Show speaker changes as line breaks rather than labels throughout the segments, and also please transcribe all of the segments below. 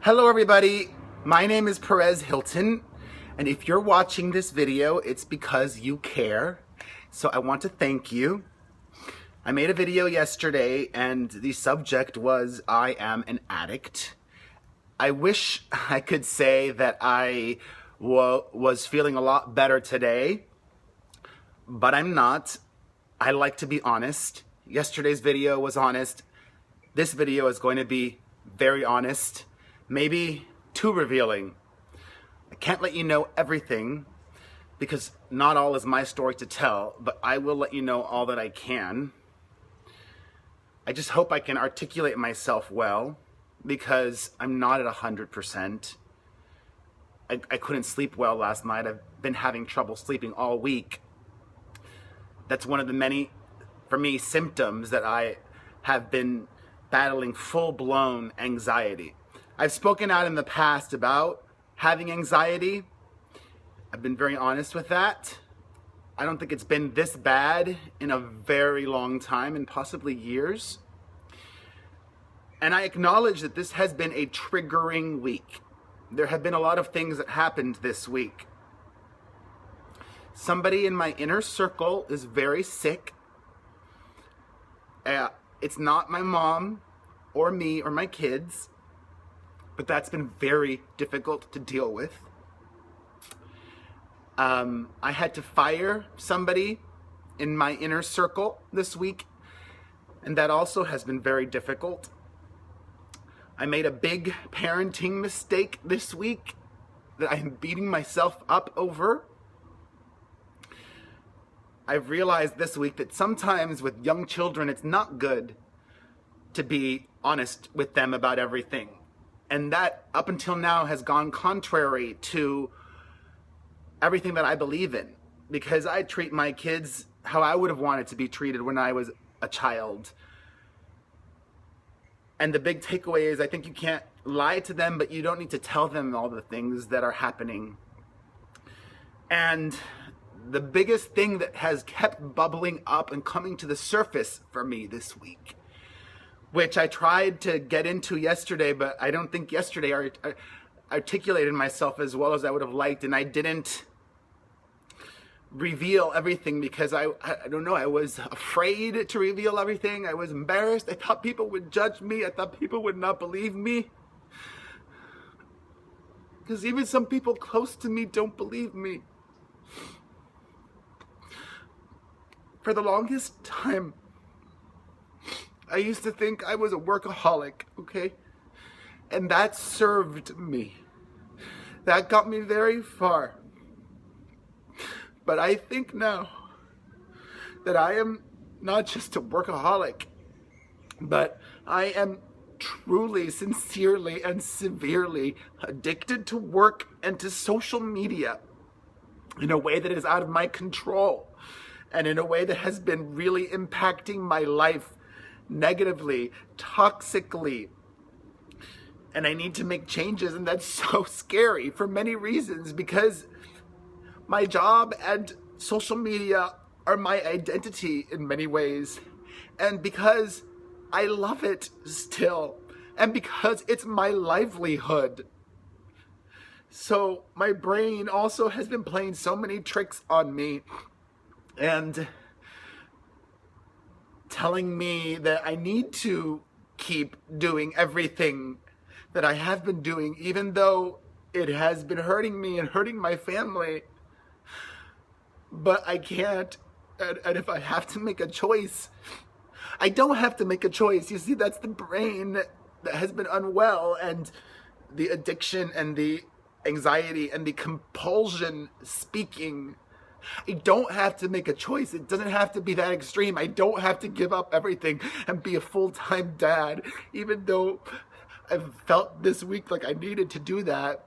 Hello everybody, my name is Perez Hilton, and if you're watching this video, it's because you care, so I want to thank you. I made a video yesterday and the subject was I am an addict. I wish I could say that I was feeling a lot better today, but I'm not. I like to be honest. Yesterday's video was honest. This video is going to be very honest. Maybe too revealing. I can't let you know everything because not all is my story to tell, but I will let you know all that I can. I just hope I can articulate myself well because I'm not at 100%. I couldn't sleep well last night. I've been having trouble sleeping all week. That's one of the many, for me, symptoms that I have been battling full-blown anxiety. I've spoken out in the past about having anxiety. I've been very honest with that. I don't think it's been this bad in a very long time, and possibly years. And I acknowledge that this has been a triggering week. There have been a lot of things that happened this week. Somebody in my inner circle is very sick. It's not my mom or me or my kids. But that's been very difficult to deal with. I had to fire somebody in my inner circle this week, and that also has been very difficult. I made a big parenting mistake this week that I am beating myself up over. I've realized this week that sometimes with young children, it's not good to be honest with them about everything. And that, up until now, has gone contrary to everything that I believe in. Because I treat my kids how I would have wanted to be treated when I was a child. And the big takeaway is I think you can't lie to them, but you don't need to tell them all the things that are happening. And the biggest thing that has kept bubbling up and coming to the surface for me this week, which I tried to get into yesterday, but I don't think yesterday I articulated myself as well as I would have liked, and I didn't reveal everything because I don't know, I was afraid to reveal everything. I was embarrassed. I thought people would judge me. I thought people would not believe me. Because even some people close to me don't believe me. For the longest time, I used to think I was a workaholic, okay? And that served me. That got me very far. But I think now that I am not just a workaholic, but I am truly, sincerely, and severely addicted to work and to social media in a way that is out of my control and in a way that has been really impacting my life negatively, toxically, and I need to make changes, and that's so scary for many reasons because my job and social media are my identity in many ways, and because I love it still, and because it's my livelihood. So my brain also has been playing so many tricks on me and telling me that I need to keep doing everything that I have been doing, even though it has been hurting me and hurting my family. But I can't, and if I have to make a choice, I don't have to make a choice. You see, that's the brain that has been unwell, and the addiction and the anxiety and the compulsion speaking. I don't have to make a choice. It doesn't have to be that extreme. I don't have to give up everything and be a full-time dad, even though I've felt this week like I needed to do that.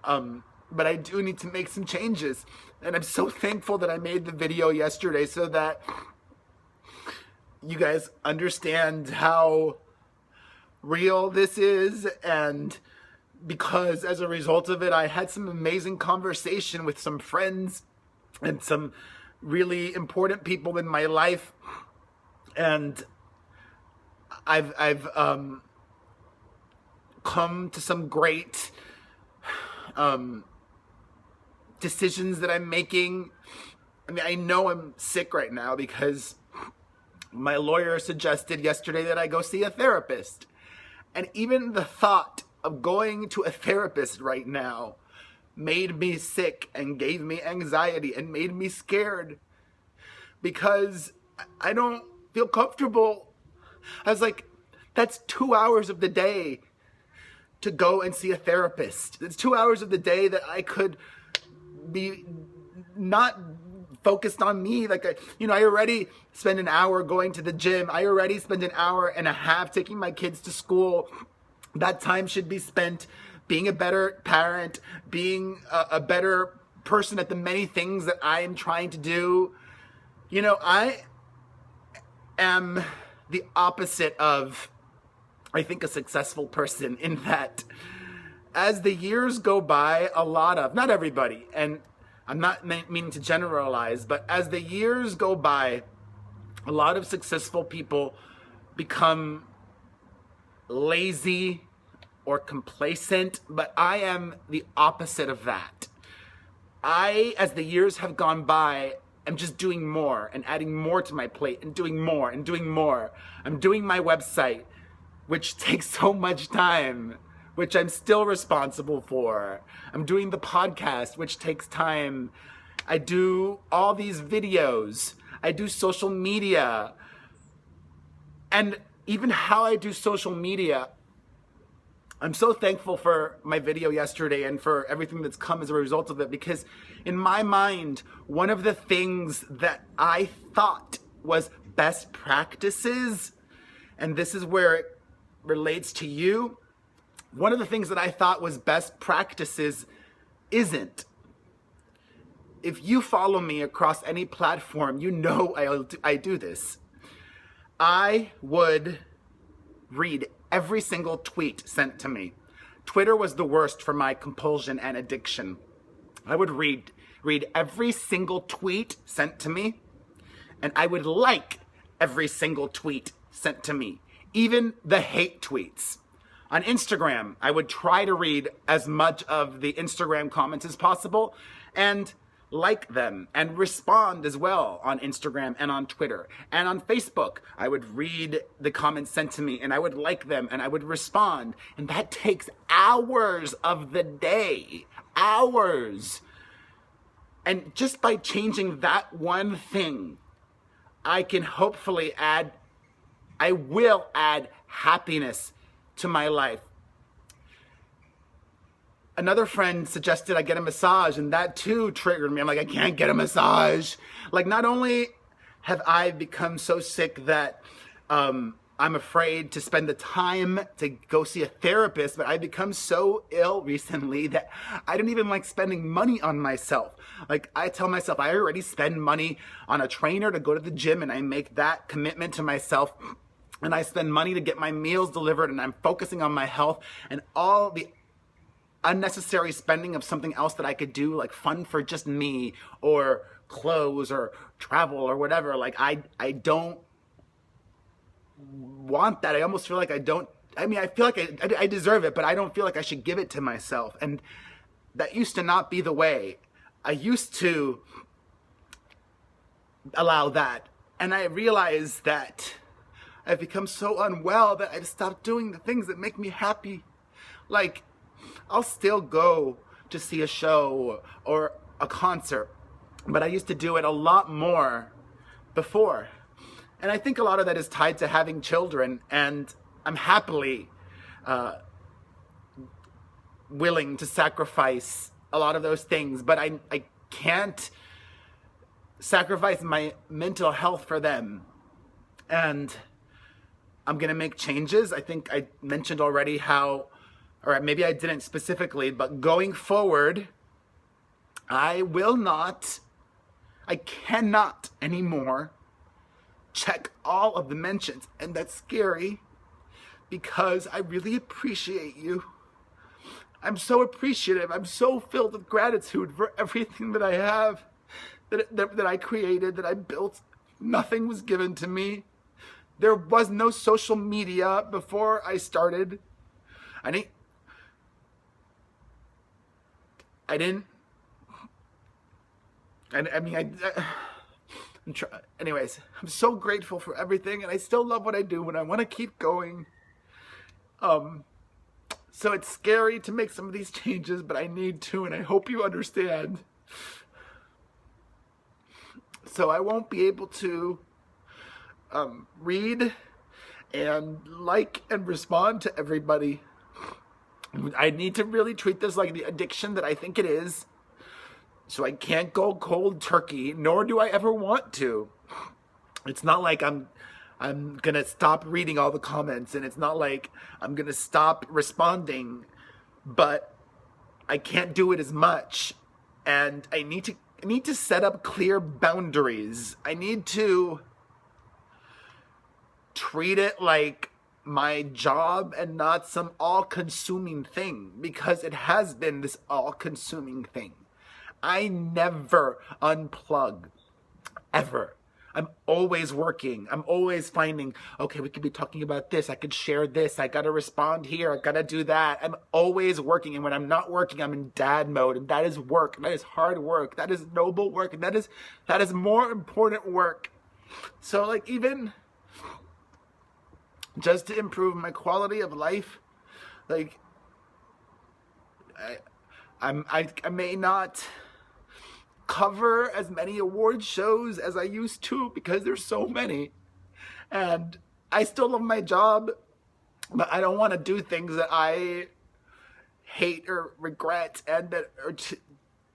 But I do need to make some changes. And I'm so thankful that I made the video yesterday so that you guys understand how real this is, and because as a result of it, I had some amazing conversation with some friends and some really important people in my life. And I've come to some great decisions that I'm making. I mean, I know I'm sick right now because my lawyer suggested yesterday that I go see a therapist. And even the thought of going to a therapist right now made me sick and gave me anxiety and made me scared because I don't feel comfortable. I was like, that's 2 hours of the day to go and see a therapist. It's 2 hours of the day that I could be not focused on me. Like, I already spend an hour going to the gym. I already spend an hour and a half taking my kids to school. That time should be spent being a better parent, being a better person at the many things that I am trying to do. I am the opposite of, I think, a successful person in that as the years go by, not everybody, and I'm not meaning to generalize, but as the years go by, a lot of successful people become lazy or complacent, but I am the opposite of that. As the years have gone by, I'm just doing more and adding more to my plate and doing more and doing more. I'm doing my website, which takes so much time, which I'm still responsible for. I'm doing the podcast, which takes time. I do all these videos. I do social media. And even how I do social media, I'm so thankful for my video yesterday and for everything that's come as a result of it, because in my mind, one of the things that I thought was best practices, and this is where it relates to you, one of the things that I thought was best practices isn't. If you follow me across any platform, you know I do this. I would read every single tweet sent to me. Twitter was the worst for my compulsion and addiction. I would read every single tweet sent to me, and I would like every single tweet sent to me, even the hate tweets. On Instagram, I would try to read as much of the Instagram comments as possible and like them and respond as well on Instagram and on Twitter. And on Facebook, I would read the comments sent to me and I would like them and I would respond. And that takes hours of the day. Hours. And just by changing that one thing, I will add happiness to my life. Another friend suggested I get a massage, and that too triggered me. I'm like, I can't get a massage. Like, not only have I become so sick that I'm afraid to spend the time to go see a therapist, but I've become so ill recently that I don't even like spending money on myself. Like, I tell myself I already spend money on a trainer to go to the gym, and I make that commitment to myself. And I spend money to get my meals delivered, and I'm focusing on my health, and all the unnecessary spending of something else that I could do, like fun for just me, or clothes, or travel, or whatever. Like, I don't want that. I almost feel like I feel like I deserve it, but I don't feel like I should give it to myself. And that used to not be the way. I used to allow that. And I realized that I've become so unwell that I've stopped doing the things that make me happy. Like, I'll still go to see a show or a concert, but I used to do it a lot more before. And I think a lot of that is tied to having children, and I'm happily willing to sacrifice a lot of those things, but I can't sacrifice my mental health for them. And I'm going to make changes. I think I mentioned already how, or maybe I didn't specifically, but going forward, I cannot anymore check all of the mentions. And that's scary because I really appreciate you. I'm so appreciative. I'm so filled with gratitude for everything that I have, that I created, that I built. Nothing was given to me. There was no social media before I started. I need, I didn't, I mean, anyways, I'm so grateful for everything, and I still love what I do, and I want to keep going. So it's scary to make some of these changes, but I need to, and I hope you understand. So I won't be able to read and like and respond to everybody. I need to really treat this like the addiction that I think it is. So I can't go cold turkey, nor do I ever want to. It's not like I'm gonna stop reading all the comments, and it's not like I'm gonna stop responding, but I can't do it as much, and I need to set up clear boundaries. I need to treat it like my job and not some all-consuming thing, because it has been this all-consuming thing. I never unplug, ever. I'm always working. I'm always finding, okay, we could be talking about this. I could share this. I got to respond here. I got to do that. I'm always working. And when I'm not working, I'm in dad mode. And that is work. That is hard work. That is noble work. And that is more important work. So like, even just to improve my quality of life, like I may not cover as many award shows as I used to, because there's so many, and I still love my job, but I don't want to do things that I hate or regret and that are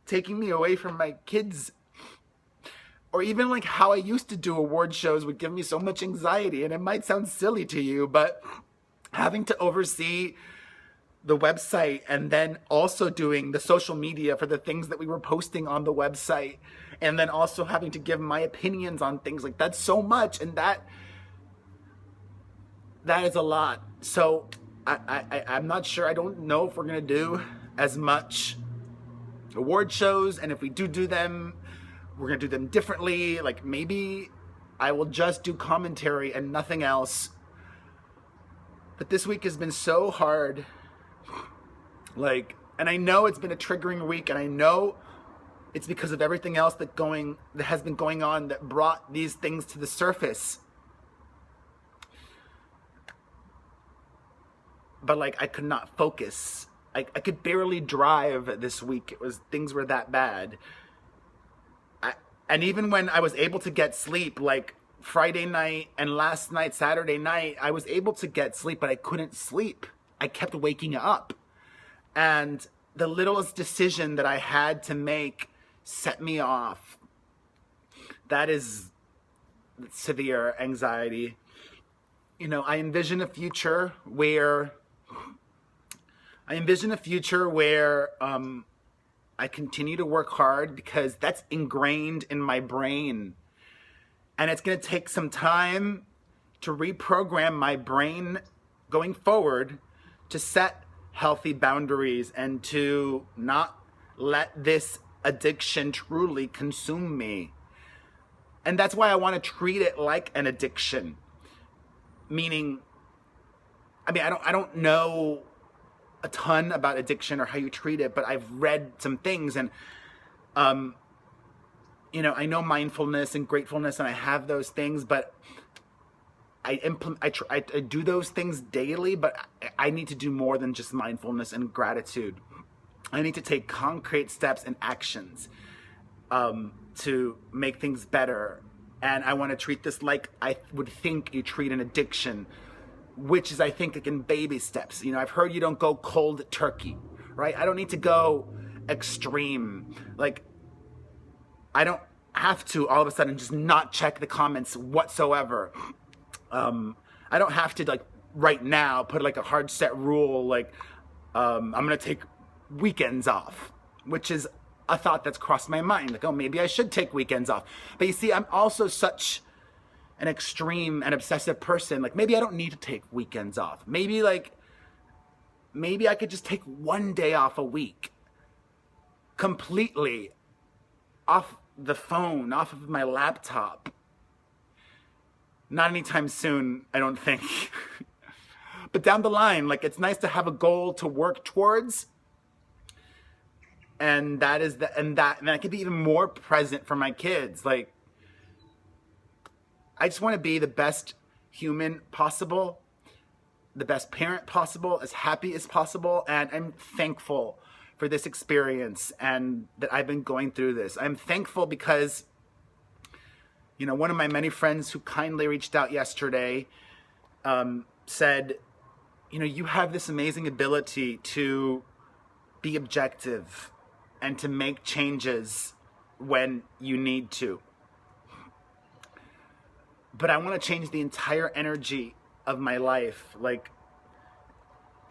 taking me away from my kids. Or even like how I used to do award shows would give me so much anxiety, and it might sound silly to you, but having to oversee the website and then also doing the social media for the things that we were posting on the website, and then also having to give my opinions on things, like that's so much, and that is a lot. So I'm not sure. I don't know if we're gonna do as much award shows, and if we do them, we're gonna do them differently. Like maybe I will just do commentary and nothing else. But this week has been so hard. Like, and I know it's been a triggering week, and I know it's because of everything else that has been going on that brought these things to the surface. But like, I could not focus. I could barely drive this week. Things were that bad. And even when I was able to get sleep, like Friday night and last night, Saturday night, I was able to get sleep, but I couldn't sleep. I kept waking up. And the littlest decision that I had to make set me off. That is severe anxiety. You know, I envision a future where I continue to work hard, because that's ingrained in my brain. And it's going to take some time to reprogram my brain going forward to set healthy boundaries and to not let this addiction truly consume me. And that's why I want to treat it like an addiction. Meaning, I don't know a ton about addiction or how you treat it, but I've read some things, and you know, I know mindfulness and gratefulness, and I have those things, but I do those things daily, but I need to do more than just mindfulness and gratitude. I need to take concrete steps and actions to make things better. And I want to treat this like I would think you treat an addiction, which is, I think, like in baby steps. You know, I've heard you don't go cold turkey, right? I don't need to go extreme. Like, I don't have to all of a sudden just not check the comments whatsoever. I don't have to, like, right now put like a hard set rule, like I'm gonna take weekends off, which is a thought that's crossed my mind, like, oh, maybe I should take weekends off. But you see, I'm also such an extreme and obsessive person. Like, maybe I don't need to take weekends off. Maybe I could just take one day off a week, completely off the phone, off of my laptop. Not anytime soon, I don't think. but down the line, like, it's nice to have a goal to work towards. And that is and I could be even more present for my kids. Like, I just want to be the best human possible, the best parent possible, as happy as possible. And I'm thankful for this experience and that I've been going through this. I'm thankful because, you know, one of my many friends who kindly reached out yesterday said, you know, you have this amazing ability to be objective and to make changes when you need to. But I want to change the entire energy of my life. Like,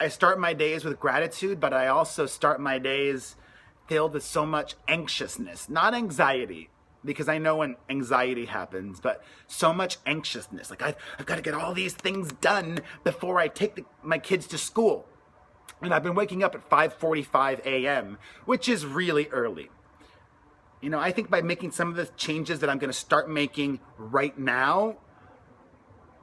I start my days with gratitude, but I also start my days filled with so much anxiousness. Not anxiety, because I know when anxiety happens, but so much anxiousness. Like, I've got to get all these things done before I take my kids to school. And I've been waking up at 5:45 a.m., which is really early. You know, I think by making some of the changes that I'm going to start making right now,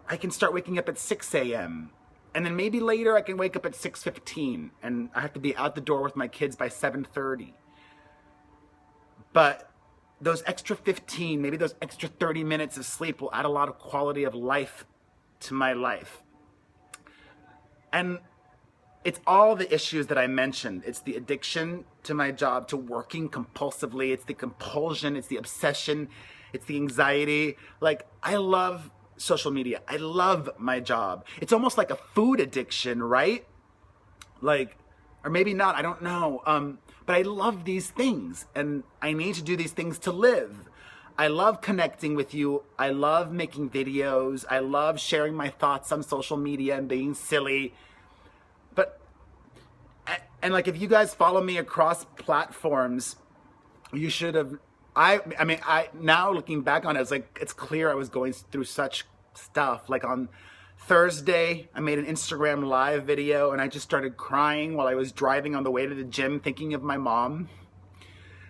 I can start waking up at 6 a.m. And then maybe later I can wake up at 6:15 and I have to be out the door with my kids by 7:30. But those extra 15, maybe those extra 30 minutes of sleep will add a lot of quality of life to my life. And it's all the issues that I mentioned. It's the addiction to my job, to working compulsively. It's the compulsion. It's the obsession. It's the anxiety. Like, I love social media. I love my job. It's almost like a food addiction, right? Like, or maybe not. I don't know. But I love these things, and I need to do these things to live. I love connecting with you. I love making videos. I love sharing my thoughts on social media and being silly. But, and like, if you guys follow me across platforms, you should have, I mean, now looking back on it, it's clear I was going through such stuff. Like, on Thursday, I made an Instagram live video and I just started crying while I was driving on the way to the gym, thinking of my mom.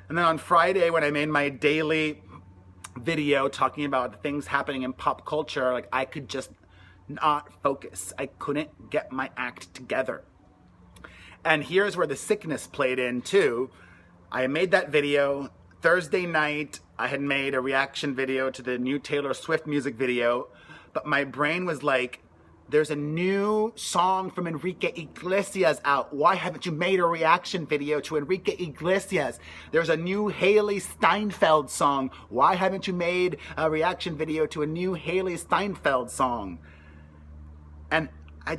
And then on Friday, when I made my daily video talking about things happening in pop culture, like, I could just not focus. I couldn't get my act together. And here's where the sickness played in too. I made that video. Thursday night, I had made a reaction video to the new Taylor Swift music video, but my brain was like, there's a new song from Enrique Iglesias out. Why haven't you made a reaction video to Enrique Iglesias? There's a new Haley Steinfeld song. Why haven't you made a reaction video to a new Haley Steinfeld song? And I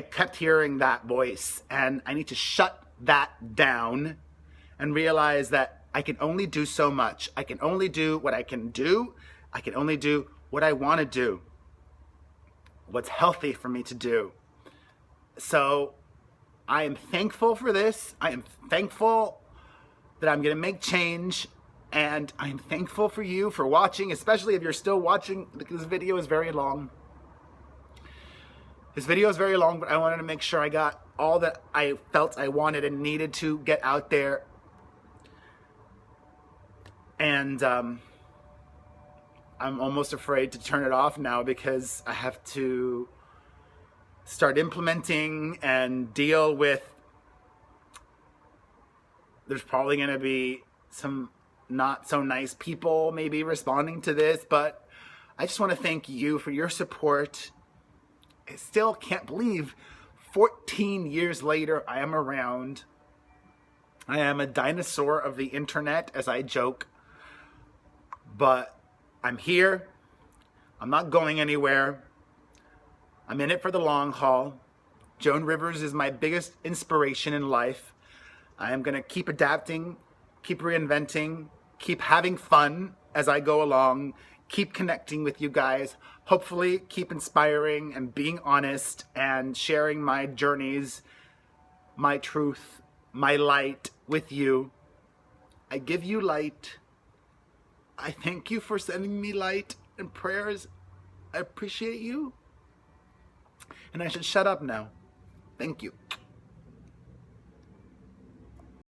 kept hearing that voice, and I need to shut that down and realize that I can only do so much. I can only do what I can do. I can only do what I want to do, what's healthy for me to do. So I am thankful for this. I am thankful that I'm going to make change, and I'm thankful for you for watching, especially if you're still watching. This video is very long. This video is very long, but I wanted to make sure I got all that I felt I wanted and needed to get out there. And I'm almost afraid to turn it off now because I have to start implementing and deal with, there's probably going to be some not so nice people maybe responding to this, but I just want to thank you for your support. I still can't believe 14 years later I am around. I am a dinosaur of the internet, as I joke, but I'm here. I'm not going anywhere. I'm in it for the long haul. Joan Rivers is my biggest inspiration in life. I am going to keep adapting, keep reinventing, keep having fun as I go along, keep connecting with you guys, hopefully keep inspiring and being honest and sharing my journeys, my truth, my light with you. I give you light. I thank you for sending me light and prayers. I appreciate you. And I should shut up now. Thank you.